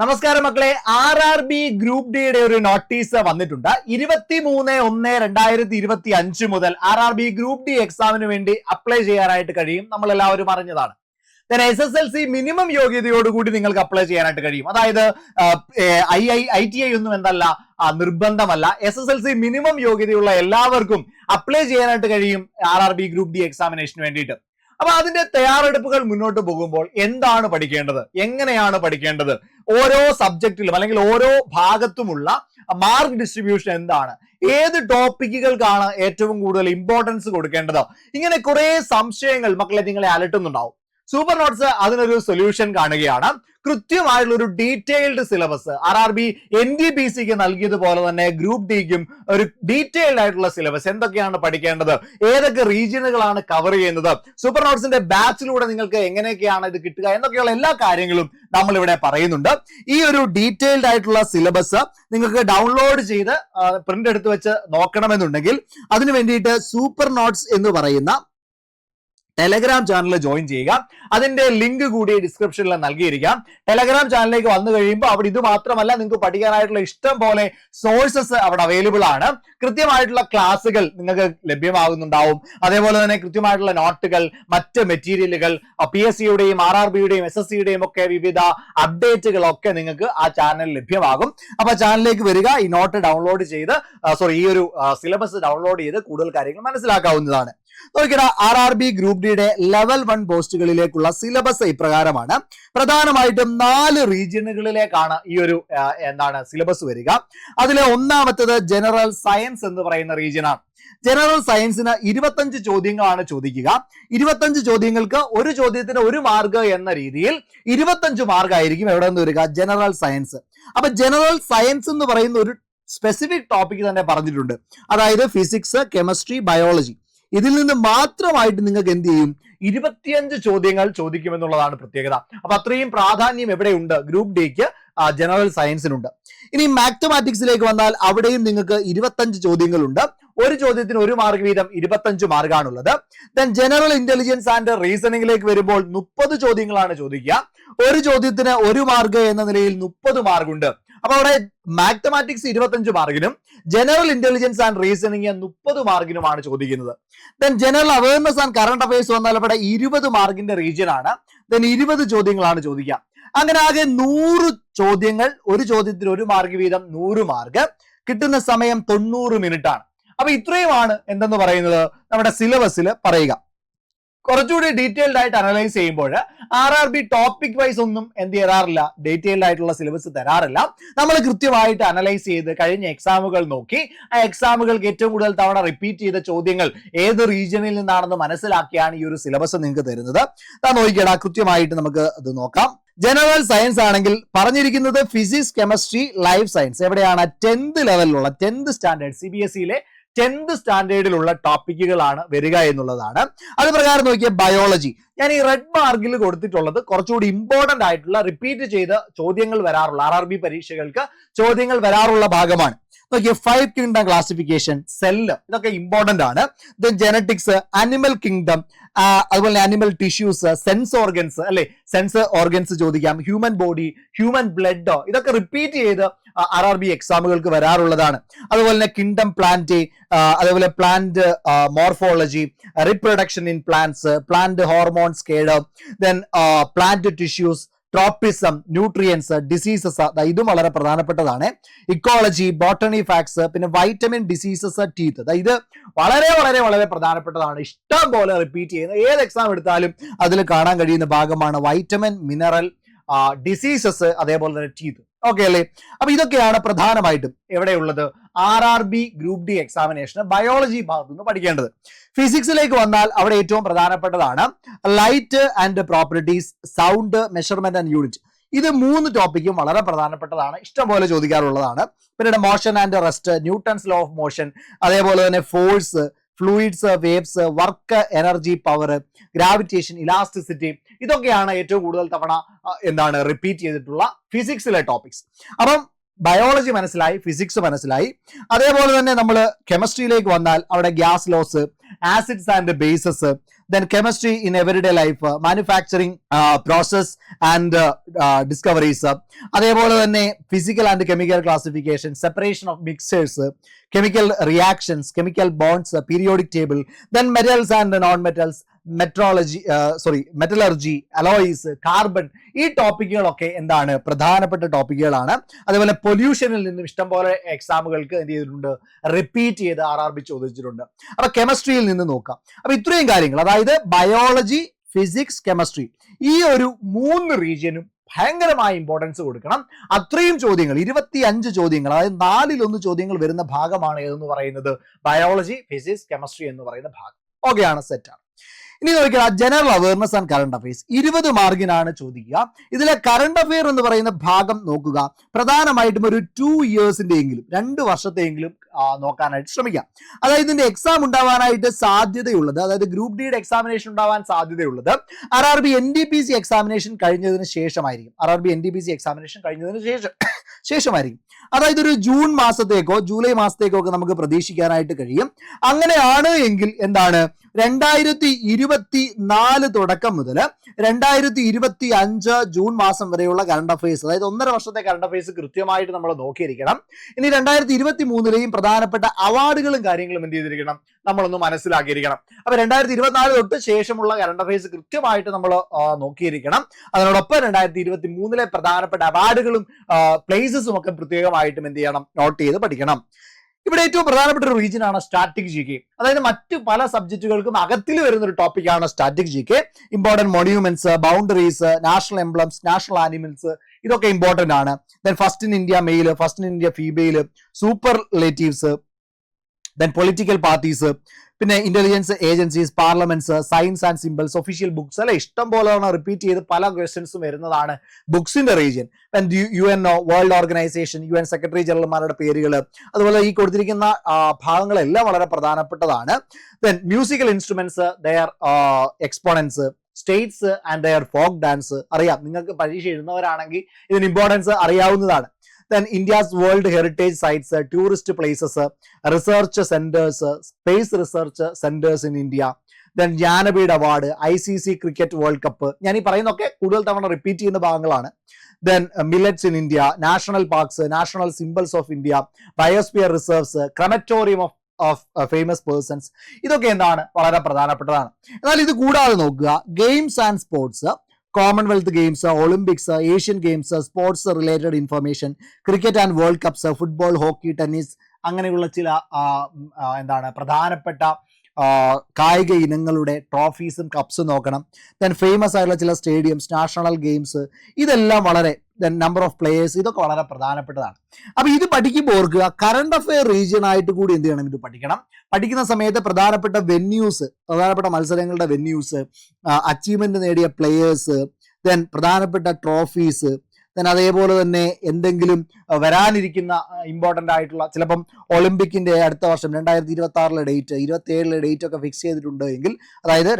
നമസ്കാരം മക്കളെ, RRB group ഡിയുടെ ഒരു നോട്ടീസ് വന്നിട്ടുണ്ട്. 23/1/2025 മുതൽ RRB ഗ്രൂപ്പ് ഡി എക്സാമിന് വേണ്ടി അപ്ലൈ ചെയ്യാനായിട്ട് കഴിയും. നമ്മൾ എല്ലാവരും അറിഞ്ഞതാണ്. SSLC മിനിമം യോഗ്യതയോടുകൂടി നിങ്ങൾക്ക് അപ്ലൈ ചെയ്യാനായിട്ട് കഴിയും. അതായത് ITI ഒന്നും എന്തല്ല, നിർബന്ധമല്ല. SSLC മിനിമം യോഗ്യതയുള്ള എല്ലാവർക്കും അപ്ലൈ ചെയ്യാനായിട്ട് കഴിയും RRB ഗ്രൂപ്പ് ഡി എക്സാമിനേഷന് വേണ്ടിയിട്ട്. അപ്പൊ അതിന്റെ തയ്യാറെടുപ്പുകൾ മുന്നോട്ട് പോകുമ്പോൾ എന്താണ് പഠിക്കേണ്ടത്, എങ്ങനെയാണ് പഠിക്കേണ്ടത്, ഓരോ സബ്ജക്റ്റിലും അല്ലെങ്കിൽ ഓരോ ഭാഗത്തുമുള്ള മാർക്ക് ഡിസ്ട്രിബ്യൂഷൻ എന്താണ്, ഏത് ടോപ്പിക്കുകൾക്കാണ് ഏറ്റവും കൂടുതൽ ഇമ്പോർട്ടൻസ് കൊടുക്കേണ്ടത്, ഇങ്ങനെ കുറെ സംശയങ്ങൾ മക്കളെ നിങ്ങളെ അലട്ടുന്നുണ്ടാവും. സൂപ്പർ നോട്ട്സ് അതിനൊരു സൊല്യൂഷൻ കാണുകയാണ്. കൃത്യമായിട്ടുള്ള ഒരു ഡീറ്റെയിൽഡ് സിലബസ് RRB NTPCക്ക് നൽകിയതുപോലെ തന്നെ ഗ്രൂപ്പ് ഡിക്കും ഒരു ഡീറ്റെയിൽഡ് ആയിട്ടുള്ള സിലബസ്, എന്തൊക്കെയാണ് പഠിക്കേണ്ടത്, ഏതൊക്കെ റീജിയനുകളാണ് കവർ ചെയ്യുന്നത്, സൂപ്പർ നോട്ട്സിന്റെ ബാച്ചിലൂടെ നിങ്ങൾക്ക് എങ്ങനെയൊക്കെയാണ് ഇത് കിട്ടുക എന്നൊക്കെയുള്ള എല്ലാ കാര്യങ്ങളും നമ്മൾ ഇവിടെ പറയുന്നുണ്ട്. ഈ ഒരു ഡീറ്റെയിൽഡ് ആയിട്ടുള്ള സിലബസ് നിങ്ങൾക്ക് ഡൗൺലോഡ് ചെയ്ത് പ്രിന്റ് എടുത്ത് വെച്ച് നോക്കണമെന്നുണ്ടെങ്കിൽ അതിനു വേണ്ടിയിട്ട് സൂപ്പർ നോട്ട്സ് എന്ന് പറയുന്ന ടെലഗ്രാം ചാനൽ ജോയിൻ ചെയ്യുക. അതിന്റെ ലിങ്ക് കൂടി ഡിസ്ക്രിപ്ഷനിൽ നൽകിയിരിക്കാം. ടെലഗ്രാം ചാനലിലേക്ക് വന്നു കഴിയുമ്പോൾ അവിടെ ഇത് മാത്രമല്ല, നിങ്ങൾക്ക് പഠിക്കാനായിട്ടുള്ള ഇഷ്ടം പോലെ സോഴ്സസ് അവിടെ അവൈലബിൾ ആണ്. കൃത്യമായിട്ടുള്ള ക്ലാസ്സുകൾ നിങ്ങൾക്ക് ലഭ്യമാകുന്നുണ്ടാവും. അതേപോലെ തന്നെ കൃത്യമായിട്ടുള്ള നോട്ടുകൾ, മറ്റ് മെറ്റീരിയലുകൾ, PSCയുടെയും RRBയുടെയും SSCയുടെയും ഒക്കെ വിവിധ അപ്ഡേറ്റുകളൊക്കെ നിങ്ങൾക്ക് ആ ചാനലിൽ ലഭ്യമാകും. അപ്പൊ ചാനലിലേക്ക് വരിക, ഈ നോട്ട് ഡൗൺലോഡ് ചെയ്ത് ഈ ഒരു സിലബസ് ഡൗൺലോഡ് ചെയ്ത് കൂടുതൽ കാര്യങ്ങൾ മനസ്സിലാക്കാവുന്നതാണ്. നോക്കിടാ, RRB ഗ്രൂപ്പ് ഡിയുടെ ലെവൽ 1 പോസ്റ്റുകളിലേക്കുള്ള സിലബസ് ഇപ്രകാരമാണ്. പ്രധാനമായിട്ടും 4 റീജിയനുകളിലേക്കാണ് ഈ ഒരു സിലബസ് വരിക. അതിലെ ഒന്നാമത്തേത് ജനറൽ സയൻസ് എന്ന് പറയുന്ന റീജിയനാണ്. ജനറൽ സയൻസിന് 25 ചോദ്യങ്ങളാണ് ചോദിക്കുക. 25 ചോദ്യങ്ങൾക്ക് ഒരു ചോദ്യത്തിന് 1 മാർക്ക് എന്ന രീതിയിൽ 25 മാർക്ക് ആയിരിക്കും എവിടെ നിന്ന് വരിക, ജനറൽ സയൻസ്. അപ്പൊ ജനറൽ സയൻസ് എന്ന് പറയുന്ന ഒരു സ്പെസിഫിക് ടോപ്പിക് തന്നെ പറഞ്ഞിട്ടുണ്ട്. അതായത് ഫിസിക്സ്, കെമിസ്ട്രി, ബയോളജി, ഇതിൽ നിന്ന് മാത്രമായിട്ട് നിങ്ങൾക്ക് എന്ത് ചെയ്യും, 25 ചോദ്യങ്ങൾ ചോദിക്കുമെന്നുള്ളതാണ് പ്രത്യേകത. അപ്പൊ അത്രയും പ്രാധാന്യം എവിടെയുണ്ട്, ഗ്രൂപ്പ് ഡിക്ക് ജനറൽ സയൻസിനുണ്ട്. ഇനി മാത്തമാറ്റിക്സിലേക്ക് വന്നാൽ അവിടെയും നിങ്ങൾക്ക് 25 ചോദ്യങ്ങളുണ്ട്. ഒരു ചോദ്യത്തിന് 1 മാർക്ക് വീതം 25 മാർക്കാണുള്ളത്. ദെൻ ജനറൽ ഇന്റലിജൻസ് ആൻഡ് റീസണിംഗിലേക്ക് വരുമ്പോൾ 30 ചോദ്യങ്ങളാണ് ചോദിക്കുക. ഒരു ചോദ്യത്തിന് 1 മാർക്ക് എന്ന നിലയിൽ 30 മാർക്കുണ്ട്. അപ്പൊ അവിടെ മാത്തമാറ്റിക്സ് 25 മാർക്കിനും ജനറൽ ഇന്റലിജൻസ് ആൻഡ് റീസണിംഗ് 30 മാർക്കിനുമാണ് ചോദിക്കുന്നത്. Then general awareness and current affairs വന്നാൽ അവിടെ 20 മാർക്കിന്റെ റീജിയൻ ആണ്. ദെൻ 20 ചോദ്യങ്ങളാണ് ചോദിക്കുക. അങ്ങനെ ആകെ 100 ചോദ്യങ്ങൾ, ഒരു ചോദ്യത്തിന് 1 മാർക്ക് വീതം 100 മാർക്ക്, കിട്ടുന്ന സമയം 90 മിനിറ്റ് ആണ്. അപ്പൊ ഇത്രയുമാണ് എന്തെന്ന് പറയുന്നത് നമ്മുടെ സിലബസിൽ പറയുക. കുറച്ചുകൂടി ഡീറ്റെയിൽഡ് ആയിട്ട് അനലൈസ് ചെയ്യുമ്പോൾ RRB ടോപ്പിക് വൈസ് ഒന്നും എന്ത് ചെയ്യാറില്ല, ഡീറ്റെയിൽഡ് ആയിട്ടുള്ള സിലബസ് തരാറില്ല. നമ്മൾ കൃത്യമായിട്ട് അനലൈസ് ചെയ്ത് കഴിഞ്ഞ എക്സാമുകൾ നോക്കി ആ എക്സാമുകൾക്ക് ഏറ്റവും കൂടുതൽ തവണ റിപ്പീറ്റ് ചെയ്ത ചോദ്യങ്ങൾ ഏത് റീജിയനിൽ നിന്നാണെന്ന് മനസ്സിലാക്കിയാണ് ഈ ഒരു സിലബസ് നിങ്ങൾക്ക് തരുന്നത്. നോക്കിയടാ, കൃത്യമായിട്ട് നമുക്ക് അത് നോക്കാം. ജനറൽ സയൻസ് ആണെങ്കിൽ പറഞ്ഞിരിക്കുന്നത് ഫിസിക്സ്, കെമിസ്ട്രി, ലൈഫ് സയൻസ്, എവിടെയാണ് 10th ലെവലിലുള്ള 10th സ്റ്റാൻഡേർഡ് CBSEയിലെ 10th സ്റ്റാൻഡേർഡിലുള്ള ടോപ്പിക്കുകളാണ് വരിക എന്നുള്ളതാണ്. അത് പ്രകാരം നോക്കിയ ബയോളജി, ഞാൻ ഈ റെഡ് മാർക്കിൽ കൊടുത്തിട്ടുള്ളത് കുറച്ചുകൂടി ഇമ്പോർട്ടന്റ് ആയിട്ടുള്ള റിപ്പീറ്റ് ചെയ്ത ചോദ്യങ്ങൾ വരാറുള്ള RRB പരീക്ഷകൾക്ക് ചോദ്യങ്ങൾ വരാറുള്ള ഭാഗമാണ്. നോക്കിയ 5 കിങ്ഡം ക്ലാസിഫിക്കേഷൻ, സെല്ല്, ഇതൊക്കെ ഇമ്പോർട്ടന്റ് ആണ്. ദെൻ ജെനറ്റിക്സ്, അനിമൽ കിങ്ഡം, അതുപോലെ അനിമൽ ടിഷ്യൂസ്, സെൻസ് ഓർഗൻസ്, അല്ലെ, സെൻസ് ഓർഗൻസ് ചോദിക്കാം, ഹ്യൂമൻ ബോഡി, ഹ്യൂമൻ ബ്ലഡ്, ഇതൊക്കെ റിപ്പീറ്റ് ചെയ്ത് RRB എക്സാമുകൾക്ക് വരാറുള്ളതാണ്. അതുപോലെ തന്നെ കിങ്ഡം പ്ലാന്റ്, അതേപോലെ plant morphology, reproduction in plants, plant hormone സ്കേഡ്, then plant tissues, tropism, nutrients, diseases, ഇതും വളരെ പ്രധാനപ്പെട്ടതാണ്. ഇക്കോളജി, ബോട്ടണി ഫാക്ട്സ്, പിന്നെ വൈറ്റമിൻ, ഡിസീസസ്, ടീത്ത്, ഇത് വളരെ വളരെ വളരെ പ്രധാനപ്പെട്ടതാണ്. ഇഷ്ടം പോലെ റിപ്പീറ്റ് ചെയ്യുന്ന ഏത് എക്സാം എടുത്താലും അതിൽ കാണാൻ കഴിയുന്ന ഭാഗമാണ് വൈറ്റമിൻ, മിനറൽ, ഡിസീസസ്, അതേപോലെ തന്നെ ടീത്ത്. ഓക്കെ അല്ലേ? അപ്പൊ ഇതൊക്കെയാണ് പ്രധാനമായിട്ടും എവിടെയുള്ളത്, RRB ഗ്രൂപ്പ് ഡി എക്സാമിനേഷന് ബയോളജി ഭാഗത്ത് നിന്ന് പഠിക്കേണ്ടത്. ഫിസിക്സിലേക്ക് വന്നാൽ അവിടെ ഏറ്റവും പ്രധാനപ്പെട്ടതാണ് light and properties, sound, measurement and unit. ഇത് 3 ടോപ്പിക്കും വളരെ പ്രധാനപ്പെട്ടതാണ്, ഇഷ്ടംപോലെ ചോദിക്കാറുള്ളതാണ്. പിന്നീട് motion and rest, Newton's law of motion, അതേപോലെ തന്നെ force, fluids, waves, work, energy, power, gravitation, elasticity, ഇതൊക്കെയാണ് ഏറ്റവും കൂടുതൽ തവണ റിപ്പീറ്റ് ചെയ്തിട്ടുള്ള ഫിസിക്സിലെ ടോപ്പിക്സ്. അപ്പം ബയോളജി മനസ്സിലായി, ഫിസിക്സ് മനസ്സിലായി. അതേപോലെ തന്നെ നമ്മൾ കെമിസ്ട്രിയിലേക്ക് വന്നാൽ അവിടെ gas loss, acids and bases, then chemistry in everyday life, manufacturing process and discoveries, അതേപോലെ തന്നെ physical and chemical classification, separation of mixtures, chemical reactions, chemical bonds, periodic table, then metals and non-metals, metallurgy, alloys, carbon, ഈ ടോപ്പിക്കുകളൊക്കെ എന്താണ് പ്രധാനപ്പെട്ട ടോപ്പിക്കുകളാണ്. അതേപോലെ പൊല്യൂഷനിൽ നിന്നും ഇഷ്ടംപോലെ എക്സാമുകൾക്ക് എന്ത് ചെയ്തിട്ടുണ്ട്, റിപ്പീറ്റ് ചെയ്ത് RRB ചോദിച്ചിട്ടുണ്ട്. അപ്പൊ കെമിസ്ട്രിയിൽ നിന്ന് നോക്കാം. അപ്പൊ ഇത്രയും കാര്യങ്ങൾ, അതായത് ബയോളജി, ഫിസിക്സ്, കെമിസ്ട്രി, ഈ ഒരു 3 റീജിയനും ഭയങ്കരമായ ഇമ്പോർട്ടൻസ് കൊടുക്കണം. അത്രയും ചോദ്യങ്ങൾ, 25 ചോദ്യങ്ങൾ, അതായത് 4-1 ചോദ്യങ്ങൾ വരുന്ന ഭാഗമാണ് ഏതെന്ന് പറയുന്നത് ബയോളജി, ഫിസിക്സ്, കെമിസ്ട്രി എന്ന് പറയുന്ന ഭാഗം. ഓക്കെയാണ്, സെറ്റാണ്. ഇനി നോക്കിയാൽ general awareness and current affairs 20 മാർക്കിനാണ് ചോദിക്കുക. ഇതിലെ കറണ്ട് അഫെയർ എന്ന് പറയുന്ന ഭാഗം നോക്കുക, പ്രധാനമായിട്ടും ഒരു 2 ഇയേഴ്സിന്റെ എങ്കിലും 2 വർഷത്തെയെങ്കിലും നോക്കാനായിട്ട് ശ്രമിക്കാം. അതായത് ഇതിന്റെ എക്സാം ഉണ്ടാവാനായിട്ട് സാധ്യതയുള്ളത്, അതായത് ഗ്രൂപ്പ് ഡിയുടെ എക്സാമിനേഷൻ ഉണ്ടാവാൻ സാധ്യതയുള്ളത് RRB NTPC എക്സാമിനേഷൻ കഴിഞ്ഞതിന് ശേഷമായിരിക്കും. RRB NTPC എക്സാമിനേഷൻ കഴിഞ്ഞതിന് ശേഷമായിരിക്കും. അതായത് ഒരു ജൂൺ മാസത്തേക്കോ ജൂലൈ മാസത്തേക്കോ ഒക്കെ നമുക്ക് പ്രതീക്ഷിക്കാനായിട്ട് കഴിയും. അങ്ങനെയാണ് എങ്കിൽ എന്താണ് 2024 തുടക്കം മുതൽ 2025 ജൂൺ മാസം വരെയുള്ള കറണ്ട് അഫയേഴ്സ്, അതായത് 1.5 വർഷത്തെ കറണ്ട് അഫയേഴ്സ് കൃത്യമായിട്ട് നമ്മൾ നോക്കിയിരിക്കണം. ഇനി 2023 പ്രധാനപ്പെട്ട അവാർഡുകളും കാര്യങ്ങളും എന്ത് ചെയ്തിരിക്കണം, നമ്മളൊന്ന് മനസ്സിലാക്കിയിരിക്കണം. അപ്പൊ 2024 തൊട്ട് ശേഷമുള്ള കറണ്ട് അഫയേഴ്സ് കൃത്യമായിട്ട് നമ്മൾ നോക്കിയിരിക്കണം. അതിനോടൊപ്പം 2023 പ്രധാനപ്പെട്ട അവാർഡുകളും പ്ലേസസും ഒക്കെ പ്രത്യേകമായിട്ടും എന്ത് ചെയ്യണം, നോട്ട് ചെയ്ത് പഠിക്കണം. ഇവിടെ ഏറ്റവും പ്രധാനപ്പെട്ട ഒരു റീജിയൻ ആണ് സ്റ്റാറ്റിക് GK. അതായത് മറ്റു പല സബ്ജക്റ്റുകൾക്കും അകത്തിൽ വരുന്ന ഒരു ടോപ്പിക്കാണ് static GK. Important monuments, boundaries, national emblems, national animals, ഇതൊക്കെ ഇമ്പോർട്ടന്റ് ആണ്. Then first in India male, first in India female, superlatives, then political parties, പിന്നെ intelligence agencies, parliaments, science and symbols, official books, അല്ലെ ഇഷ്ടം പോലെ repeat ചെയ്ത് പല ക്വസ്റ്റ്യൻസും വരുന്നതാണ് ബുക്സിന്റെ region. UNO, world organisation, UN secretary ജനറൽമാരുടെ പേരുകൾ, അതുപോലെ ഈ കൊടുത്തിരിക്കുന്ന ഭാഗങ്ങളെല്ലാം വളരെ പ്രധാനപ്പെട്ടതാണ്. Then musical instruments, their exponents, states and their folk dance അറിയാം. നിങ്ങൾക്ക് പരീക്ഷ എഴുതുന്നവരാണെങ്കിൽ ഇതിന് ഇമ്പോർട്ടൻസ് അറിയാവുന്നതാണ്. Then India's World Heritage Sites, tourist places, research centers, space research centers in India. Then Jnanpith Award, ICC Cricket World Cup. ഞാൻ ഈ പറയുന്നതൊക്കെ കൂടുതൽ തവണ റിപ്പീറ്റ് ചെയ്യുന്ന ഭാഗങ്ങളാണ്. Then millets in India, national parks, national symbols of India, biosphere reserves, crematorium of famous persons. ഇതൊക്കെ എന്താണ് വളരെ പ്രധാനപ്പെട്ടതാണ്. എന്നാൽ ഇത് കൂടാതെ നോക്കുക, games and sports, Commonwealth games, Olympics, Asian games, sports related information, cricket and world cups, football, hockey, tennis, അങ്ങനെയുള്ള ചില എന്താണ് പ്രധാനപ്പെട്ട കായിക ഇനങ്ങളുടെ ട്രോഫീസും കപ്സും നോക്കണം. ദെൻ ഫേമസ് ആയിട്ടുള്ള ചില സ്റ്റേഡിയംസ്, നാഷണൽ ഗെയിംസ്, ഇതെല്ലാം വളരെ, ദെൻ നമ്പർ ഓഫ് പ്ലേയേഴ്സ്, ഇതൊക്കെ വളരെ പ്രധാനപ്പെട്ടതാണ്. അപ്പൊ ഇത് പഠിക്കുമ്പോൾ ഓർക്കുക, കറണ്ട് അഫെയർ റീജിയൻ ആയിട്ട് കൂടി എന്ത് ചെയ്യണം, ഇത് പഠിക്കണം. പഠിക്കുന്ന സമയത്ത് പ്രധാനപ്പെട്ട വെന്യൂസ്, പ്രധാനപ്പെട്ട മത്സരങ്ങളുടെ വെന്യൂസ്, അച്ചീവ്മെന്റ് നേടിയ പ്ലേയേഴ്സ്, ദെൻ പ്രധാനപ്പെട്ട ട്രോഫീസ്, ദെൻ അതേപോലെ തന്നെ എന്തെങ്കിലും വരാനിരിക്കുന്ന ഇമ്പോർട്ടൻ്റ് ആയിട്ടുള്ള, ചിലപ്പം ഒളിമ്പിക്കിന്റെ അടുത്ത വർഷം 2026 ഡേറ്റ്, 27 ഡേറ്റ് ഒക്കെ ഫിക്സ് ചെയ്തിട്ടുണ്ട് എങ്കിൽ, അതായത്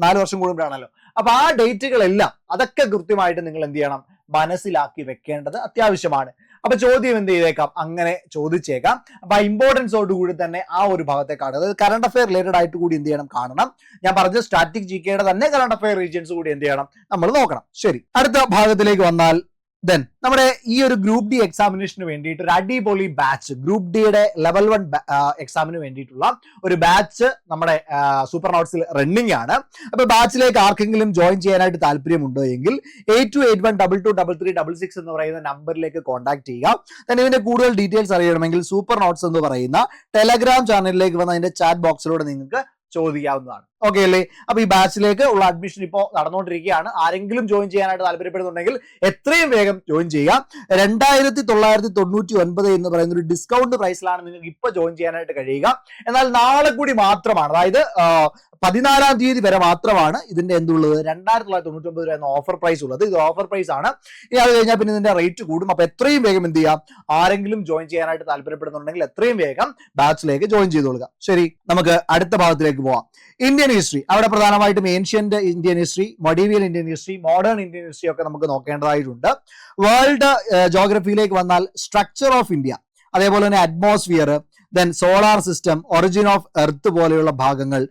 4 വർഷം കൂടുമ്പോഴാണല്ലോ, അപ്പൊ ആ ഡേറ്റുകളെല്ലാം അതൊക്കെ കൃത്യമായിട്ട് നിങ്ങൾ എന്ത് ചെയ്യണം, മനസ്സിലാക്കി വെക്കേണ്ടത് അത്യാവശ്യമാണ്. അപ്പൊ ചോദ്യം എന്ത് ചെയ്തേക്കാം, അങ്ങനെ ചോദിച്ചേക്കാം. അപ്പൊ ആ ഇമ്പോർട്ടൻസോടുകൂടി തന്നെ ആ ഒരു ഭാഗത്തേക്കാണ്, അതായത് കറണ്ട് അഫെയർ റിലേറ്റഡ് ആയിട്ട് കൂടി എന്ത് ചെയ്യണം, കാണണം. ഞാൻ പറഞ്ഞ സ്റ്റാറ്റിക് GKയുടെ തന്നെ കറണ്ട് അഫെയർ റീജിയൻസ് കൂടി എന്ത് ചെയ്യണം, നമ്മൾ നോക്കണം. ശരി, അടുത്ത ഭാഗത്തിലേക്ക് വന്നാൽ ദെൻ നമ്മുടെ ഈ ഒരു ഗ്രൂപ്പ് ഡി എക്സാമിനേഷന് വേണ്ടിയിട്ട് ഒരു അടിപൊളി ബാച്ച്, ഗ്രൂപ്പ് ഡിയുടെ ലെവൽ 1 എക്സാമിന് വേണ്ടിയിട്ടുള്ള ഒരു ബാച്ച് നമ്മുടെ സൂപ്പർ നോട്ട്സിൽ റണ്ണിങ് ആണ്. അപ്പൊ ബാച്ചിലേക്ക് ആർക്കെങ്കിലും ജോയിൻ ചെയ്യാനായിട്ട് താല്പര്യമുണ്ടോ എങ്കിൽ 8281223366 എന്ന് പറയുന്ന നമ്പറിലേക്ക് കോൺടാക്ട് ചെയ്യുക. തന്നെ ഇതിന്റെ കൂടുതൽ ഡീറ്റെയിൽസ് അറിയണമെങ്കിൽ സൂപ്പർ നോട്ട്സ് എന്ന് പറയുന്ന ടെലഗ്രാം ചാനലിലേക്ക് വന്ന അതിന്റെ ചാറ്റ് ബോക്സിലൂടെ നിങ്ങൾക്ക് ചോദിക്കാവുന്നതാണ്. ഓക്കെ അല്ലേ? അപ്പൊ ഈ ബാച്ചിലേക്ക് ഉള്ള അഡ്മിഷൻ ഇപ്പോൾ നടന്നുകൊണ്ടിരിക്കുകയാണ്. ആരെങ്കിലും ജോയിൻ ചെയ്യാനായിട്ട് താല്പര്യപ്പെടുന്നുണ്ടെങ്കിൽ എത്രയും വേഗം ജോയിൻ ചെയ്യുക. 2999 എന്ന് പറയുന്ന ഒരു ഡിസ്കൗണ്ട് പ്രൈസിലാണ് നിങ്ങൾക്ക് ഇപ്പൊ ജോയിൻ ചെയ്യാനായിട്ട് കഴിയുക. എന്നാൽ നാളെ കൂടി മാത്രമാണ്, അതായത് 14-ാം തീയതി വരെ മാത്രമാണ് ഇതിന്റെ എന്തുള്ളത് 2999 രൂപ എന്ന ഓഫർ പ്രൈസ് ഉള്ളത്. ഇത് ഓഫർ പ്രൈസ് ആണ്. ഇനി അത് കഴിഞ്ഞാൽ പിന്നെ ഇതിന്റെ റേറ്റ് കൂടും. അപ്പൊ എത്രയും വേഗം എന്ത് ചെയ്യാം, ആരെങ്കിലും ജോയിൻ ചെയ്യാനായിട്ട് താല്പര്യപ്പെടുന്നുണ്ടെങ്കിൽ എത്രയും വേഗം ബാച്ചിലേക്ക് ജോയിൻ ചെയ്തോളുക. ശരി, നമുക്ക് അടുത്ത ഭാഗത്തിലേക്ക് പോവാം. ഇന്ത്യൻ ഹിസ്റ്ററി, അവിടെ പ്രധാനമായിട്ടും ancient Indian history, medieval Indian history, modern Indian history ഒക്കെ നമുക്ക് നോക്കേണ്ടതായിട്ടുണ്ട്. വേൾഡ് ജോഗ്രഫിയിലേക്ക് വന്നാൽ സ്ട്രക്ചർ ഓഫ് ഇന്ത്യ, അതേപോലെ തന്നെ atmosphere, then solar system, origin of earth പോലെയുള്ള ഭാഗങ്ങൾ,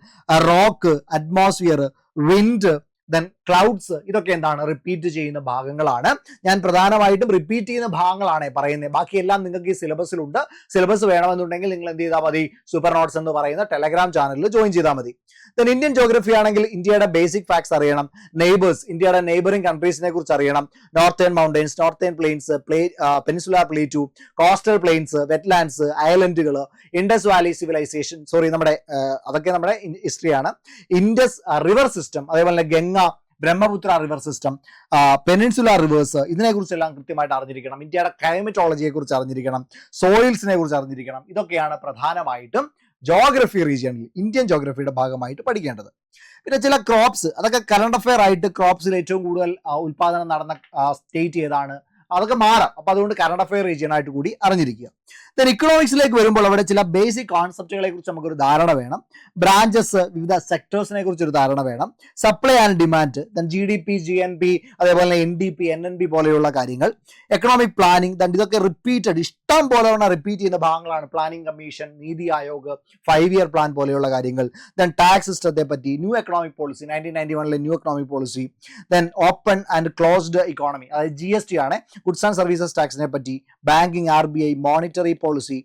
rock, atmosphere, wind, then clouds, ഇതൊക്കെ എന്താണ് റിപ്പീറ്റ് ചെയ്യുന്ന ഭാഗങ്ങളാണ്. ഞാൻ പ്രധാനമായിട്ടും റിപ്പീറ്റ് ചെയ്യുന്ന ഭാഗങ്ങളാണ് പറയുന്നത്. ബാക്കിയെല്ലാം നിങ്ങൾക്ക് ഈ സിലബസിലുണ്ട്. സിലബസ് വേണമെന്നുണ്ടെങ്കിൽ നിങ്ങൾ എന്ത് ചെയ്താൽ മതി, സൂപ്പർ നോട്ട്സ് എന്ന് പറയുന്ന ടെലഗ്രാം ചാനലിൽ ജോയിൻ ചെയ്താൽ മതി. ദെൻ ഇന്ത്യൻ ജോഗ്രഫി ആണെങ്കിൽ ഇന്ത്യയുടെ ബേസിക് ഫാക്ട്സ് അറിയണം, നെയ്ബേഴ്സ്, ഇന്ത്യയുടെ നെയ്ബറിംഗ് കൺട്രീസിനെ കുറിച്ച് അറിയണം, northern mountains, northern plains, peninsular plateau, coastal plains, wetlands, ഐലൻഡുകൾ, ഇൻഡസ് വാലി സിവിലൈസേഷൻ, അതൊക്കെ നമ്മുടെ ഹിസ്റ്ററിയാണ്, ഇൻഡസ് റിവർ സിസ്റ്റം, അതേപോലെ Ganga, Brahmaputra river system, peninsular rivers, ഇതിനെക്കുറിച്ചെല്ലാം കൃത്യമായിട്ട് അറിഞ്ഞിരിക്കണം. ഇന്ത്യയുടെ ക്ലൈമറ്റോളജിയെ കുറിച്ച് അറിഞ്ഞിരിക്കണം, സോയിൽസിനെ കുറിച്ച് അറിഞ്ഞിരിക്കണം. ഇതൊക്കെയാണ് പ്രധാനമായിട്ടും ജോഗ്രഫി റീജിയണിൽ ഇന്ത്യൻ ജോഗ്രഫിയുടെ ഭാഗമായിട്ട് പഠിക്കേണ്ടത്. പിന്നെ ചില ക്രോപ്സ്, അതൊക്കെ കറണ്ട് അഫെയർ ആയിട്ട് ക്രോപ്സിൽ ഏറ്റവും കൂടുതൽ ഉൽപാദനം നടന്ന സ്റ്റേറ്റ് ഏതാണ്, അതൊക്കെ മാറാം. അപ്പൊ അതുകൊണ്ട് കറണ്ട് അഫെയർ റീജിയൻ ആയിട്ട് കൂടി അറിഞ്ഞിരിക്കുക. ദെൻ ഇക്കണോമിക്സിലേക്ക് വരുമ്പോൾ അവിടെ ചില ബേസിക് കോൺസെപ്റ്റുകളെ കുറിച്ച് നമുക്കൊരു ധാരണ വേണം. ബ്രാഞ്ചസ്, വിവിധ സെക്ടേഴ്സിനെ കുറിച്ച് ഒരു ധാരണ വേണം. Supply and demand, then GDP, GNP, അതേപോലെ NDP, NNP പോലെയുള്ള കാര്യങ്ങൾ. എക്കണോമിക് പ്ലാനിങ്, ദെൻ ഇതൊക്കെ റിപ്പീറ്റഡ്, ഇഷ്ടം പോലെ റിപ്പീറ്റ് ചെയ്യുന്ന ഭാഗങ്ങളാണ്. Planning commission, NITI Aayog, 5 year plan പോലെയുള്ള കാര്യങ്ങൾ. ദെൻ ടാക്സ് സിസ്റ്റത്തെ പറ്റി, new economic policy, 1991 new economic policy. Then open and closed economy, അതായത് GST ആണ്, ഗുഡ്സ് ആൻഡ് സർവീസസ് ടാക്സിനെ പറ്റി. Banking, RBI, monetary policy.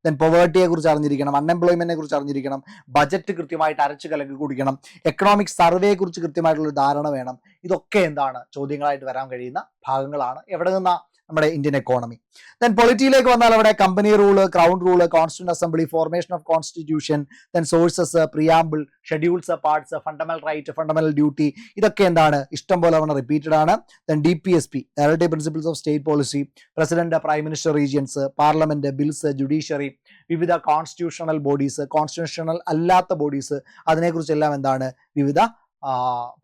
Then പോവേർട്ടിയെ കുറിച്ച് അറിഞ്ഞിരിക്കണം, അൺഎംപ്ലോയ്മെന്റിനെ കുറിച്ച് അറിഞ്ഞിരിക്കണം, ബജറ്റ് കൃത്യമായിട്ട് അരച്ച് കലക്കി കുടിക്കണം, എക്കണോമിക് സർവേയെ കുറിച്ച് കൃത്യമായിട്ടുള്ള ധാരണ വേണം. ഇതൊക്കെ എന്താണ് ചോദ്യങ്ങളായിട്ട് വരാൻ കഴിയുന്ന ഭാഗങ്ങളാണ്. എവിടെ നിന്നാ? നമ്മുടെ ഇന്ത്യൻ എക്കോണമി. ദെൻ പൊളിറ്റിയിലേക്ക് വന്നാൽ അവിടെ company rule, crown rule, constituent assembly, formation of constitution, then sources, preamble, schedules, parts, fundamental right, fundamental duty, ഇതൊക്കെ എന്താണ് ഇഷ്ടം പോലെ റിപ്പീറ്റഡ് ആണ്. Then DPSP, directive principles of state policy, president, prime minister, regions, parliament, bills, judiciary, വിവിധ constitutional bodies, constitutional അല്ലാത്ത bodies, അതിനെക്കുറിച്ചെല്ലാം എന്താണ് വിവിധ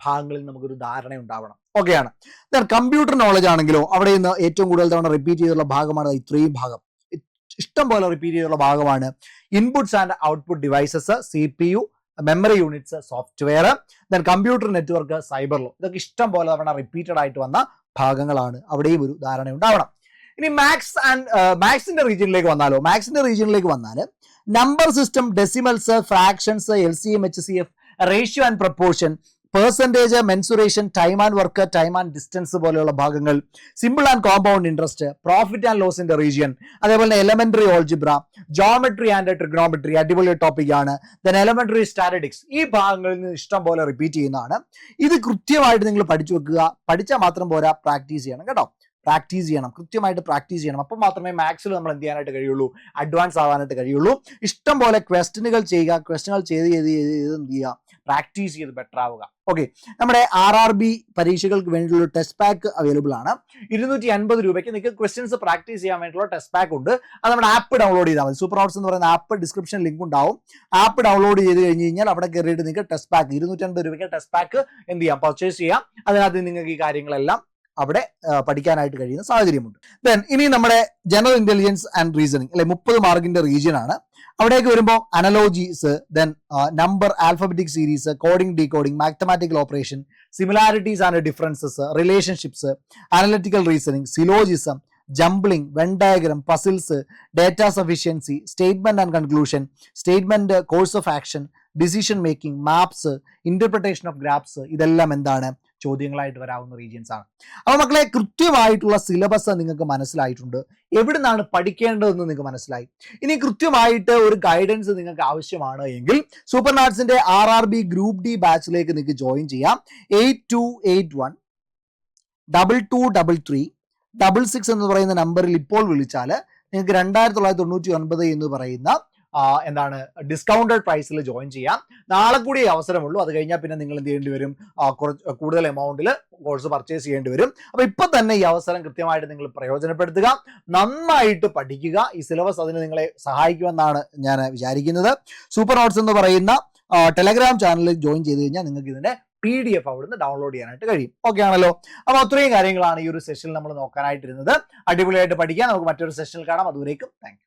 ഭാഗങ്ങളിൽ നമുക്കൊരു ധാരണ ഉണ്ടാവണം. ഓക്കെയാണ്. കമ്പ്യൂട്ടർ നോളജ് ആണെങ്കിലോ അവിടെ നിന്ന് ഏറ്റവും കൂടുതൽ തവണ റിപ്പീറ്റ് ചെയ്തുള്ള ഭാഗമാണ് ഇത്രയും ഭാഗം, ഇഷ്ടം പോലെ റിപ്പീറ്റ് ചെയ്തുള്ള ഭാഗമാണ്. Inputs and output devices, CPU, memory units, software, then computer network, cyber law, ഇതൊക്കെ ഇഷ്ടം പോലെ തവണ റിപ്പീറ്റഡ് ആയിട്ട് വന്ന ഭാഗങ്ങളാണ്. അവിടെയും ഒരു ധാരണ ഉണ്ടാവണം. ഇനി മാത്സിന്റെ റീജിയനിലേക്ക് വന്നാൽ number system, decimals, fractions, LCM, HCF, ratio and proportion, percentage, mensuration, time and work, time and distance പോലെയുള്ള ഭാഗങ്ങൾ, simple and compound interest, profit and ലോസിന്റെ റീജിയൻ, അതേപോലെ elementary algebra, geometry and trigonometry, അടിപൊളി ടോപ്പിക് ആണ്. ദെൻ എലമെന്ററി സ്റ്റാറ്റിസ്റ്റിക്സ്, ഈ ഭാഗങ്ങളിൽ നിന്ന് ഇഷ്ടം പോലെ റിപ്പീറ്റ് ചെയ്യുന്നതാണ്. ഇത് കൃത്യമായിട്ട് നിങ്ങൾ പഠിച്ചു വെക്കുക. പഠിച്ചാൽ മാത്രം പോരാ, പ്രാക്ടീസ് ചെയ്യണം കേട്ടോ. കൃത്യമായിട്ട് പ്രാക്ടീസ് ചെയ്യണം. അപ്പം മാത്രമേ മാത്സിൽ നമ്മൾ എന്ത് ചെയ്യാനായിട്ട് കഴിയുള്ളൂ, അഡ്വാൻസ് ആവാനായിട്ട് കഴിയുള്ളൂ. ഇഷ്ടം പോലെ ക്വസ്റ്റ്യനുകൾ ചെയ്യുക, ക്വസ്റ്റ്യനുകൾ ചെയ്ത് എന്ത് ചെയ്യുക, പ്രാക്ടീസ് ചെയ്ത് ബെറ്റർ ആവുക. ഓക്കെ, നമ്മുടെ RRB പരീക്ഷകൾക്ക് വേണ്ടിയുള്ള ടെസ്റ്റ് പാക്ക് അവൈലബിൾ ആണ്. 250 രൂപയ്ക്ക് നിങ്ങൾക്ക് ക്വസ്റ്റ്യൻസ് പ്രാക്ടീസ് ചെയ്യാൻ വേണ്ടിയുള്ള ടെസ്റ്റ് പാക്ക് ഉണ്ട്. അത് നമ്മുടെ ആപ്പ് ഡൗൺലോഡ് ചെയ്താൽ മതി. സൂപ്പർ നോട്ട്സ് എന്ന് പറയുന്ന ആപ്പ് ഡിസ്ക്രിപ്ഷൻ ലിങ്ക് ഉണ്ടാവും. ആപ്പ് ഡൗൺലോഡ് ചെയ്ത് കഴിഞ്ഞ് കഴിഞ്ഞാൽ അവിടെ കയറിയിട്ട് നിങ്ങൾക്ക് ടെസ്റ്റ് പാക്ക് 250 രൂപയ്ക്ക് ടെസ്റ്റ് പാക്ക് എന്ത് ചെയ്യാം, പർച്ചേസ് ചെയ്യാം. അതിനകത്ത് നിങ്ങൾക്ക് ഈ കാര്യങ്ങളെല്ലാം അവിടെ പഠിക്കാനായിട്ട് കഴിയുന്ന സാഹചര്യമുണ്ട്. ദെൻ ഇനി നമ്മുടെ ജനറൽ ഇന്റലിജൻസ് ആൻഡ് റീസണിങ്, അല്ലെ 30 മാർക്കിന്റെ റീജിയൻ ആണ്. അവിടേക്ക് വരുമ്പോൾ analogies, then number, alphabetic series, coding, decoding, mathematical operation, similarities and differences, relationships, analytical reasoning, syllogism, jumbling, Venn diagram, puzzles, data sufficiency, statement and conclusion, statement, course of action, decision making, maps, interpretation of graphs, ഇതെല്ലാം എന്താണ് ചോദ്യങ്ങളായിട്ട് വരാവുന്ന regions ആണ്. അപ്പോൾ മക്കളെ, കൃത്യമായിട്ടുള്ള syllabus നിങ്ങൾക്ക് മനസ്സിലായിട്ടുണ്ട്. എവിടെ നിന്നാണ് പഠിക്കേണ്ടതെന്ന് നിങ്ങൾക്ക് മനസ്സിലായി. ഇനി കൃത്യമായിട്ട് ഒരു ഗൈഡൻസ് നിങ്ങൾക്ക് ആവശ്യമാണ് എങ്കിൽ സൂപ്പർ നാട്സിന്റെ RRB ഗ്രൂപ്പ് D ബാച്ചിലേക്ക് നിങ്ങൾക്ക് ജോയിൻ ചെയ്യാം. 8281 2233 66 എന്ന് പറയുന്ന നമ്പറിൽ ഇപ്പോൾ വിളിച്ചാൽ നിങ്ങൾക്ക് 2999 എന്ന് പറയുന്ന എന്താണ് ഡിസ്കൗണ്ടഡ് പ്രൈസിൽ ജോയിൻ ചെയ്യാം. നാളെ കൂടി അവസരമുള്ളൂ. അത് കഴിഞ്ഞാൽ പിന്നെ നിങ്ങൾ എന്ത് ചെയ്യേണ്ടി വരും, കൂടുതൽ എമൗണ്ടിൽ കോഴ്സ് പർച്ചേസ് ചെയ്യേണ്ടി വരും. അപ്പൊ ഇപ്പൊ തന്നെ ഈ അവസരം കൃത്യമായിട്ട് നിങ്ങൾ പ്രയോജനപ്പെടുത്തുക, നന്നായിട്ട് പഠിക്കുക. ഈ സിലബസ് അതിന് നിങ്ങളെ സഹായിക്കുമെന്നാണ് ഞാൻ വിചാരിക്കുന്നത്. സൂപ്പർ നോട്ട്സ് എന്ന് പറയുന്ന ടെലഗ്രാം ചാനലിൽ ജോയിൻ ചെയ്ത് കഴിഞ്ഞാൽ നിങ്ങൾക്ക് ഇതിന്റെ PDF അവിടുന്ന് ഡൗൺലോഡ് ചെയ്യാനായിട്ട് കഴിയും. ഓക്കെ ആണല്ലോ. അപ്പൊ അത്രയും കാര്യങ്ങളാണ് ഈ ഒരു സെഷനിൽ നമ്മൾ നോക്കാനായിട്ടിരുന്നത്. അടിപൊളിയായിട്ട് പഠിക്കാൻ. നമുക്ക് മറ്റൊരു സെഷനിൽ കാണാം. അതുവരേക്കും താങ്ക് യു.